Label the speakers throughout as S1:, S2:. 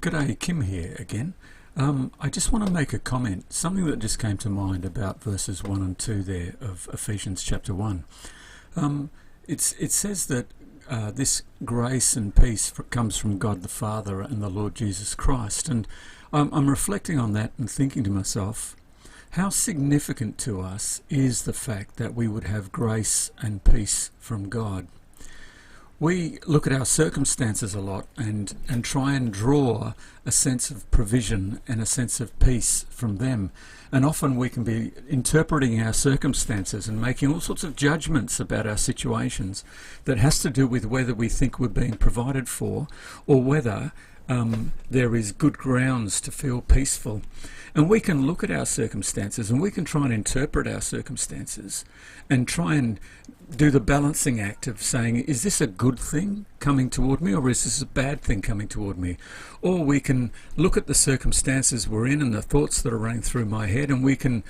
S1: G'day, Kim here again. I just want to make a comment, something that just came to mind about verses 1 and 2 there of Ephesians chapter 1. It says that this grace and peace comes from God the Father and the Lord Jesus Christ. And I'm reflecting on that and thinking to myself, how significant to us is the fact that we would have grace and peace from God? We look at our circumstances a lot and try and draw a sense of provision and a sense of peace from them. And often we can be interpreting our circumstances and making all sorts of judgments about our situations that has to do with whether we think we're being provided for or whether there is good grounds to feel peaceful. And we can look at our circumstances and we can try and interpret our circumstances and try and do the balancing act of saying, is this a good thing coming toward me, or is this a bad thing coming toward me? Or we can look at the circumstances we're in and the thoughts that are running through my head, and we can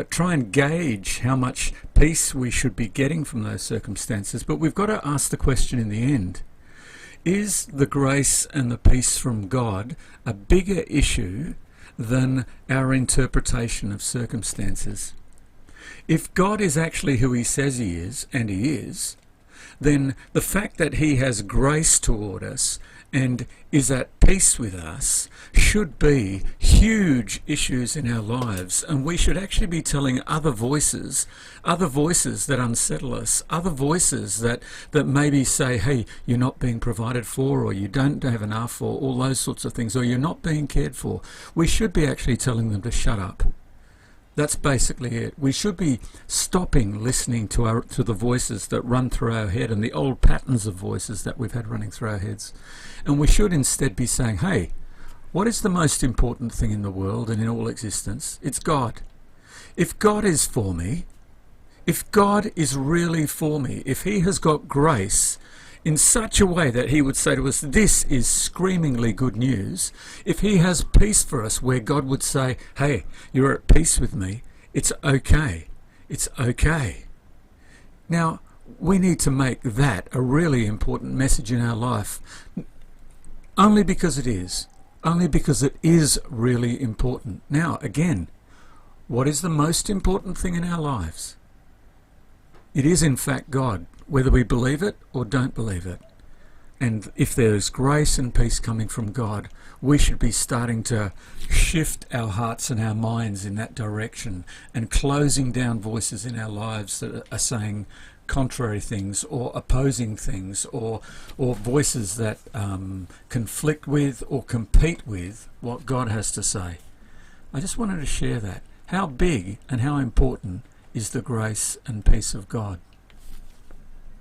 S1: try and gauge how much peace we should be getting from those circumstances. But we've got to ask the question in the end, is the grace and the peace from God a bigger issue than our interpretation of circumstances? If God is actually who he says he is, and he is, then the fact that he has grace toward us and is at peace with us should be huge issues in our lives, and we should actually be telling other voices that unsettle us, other voices that maybe say, hey, you're not being provided for, or you don't have enough, or all those sorts of things, or you're not being cared for. We should be actually telling them to shut up. That's basically it. We should be stopping listening to the voices that run through our head and the old patterns of voices that we've had running through our heads. And we should instead be saying, hey, what is the most important thing in the world and in all existence? It's God. If God is for me, if God is really for me, if he has got grace in such a way that he would say to us, this is screamingly good news, if he has peace for us where God would say, hey, you're at peace with me, it's okay, it's okay. Now, we need to make that a really important message in our life, only because it is really important. Now, again, what is the most important thing in our lives? It is in fact God, whether we believe it or don't believe it. And if there is grace and peace coming from God, we should be starting to shift our hearts and our minds in that direction and closing down voices in our lives that are saying contrary things or opposing things, or voices that conflict with or compete with what God has to say. I just wanted to share that. How big and how important is the grace and peace of God?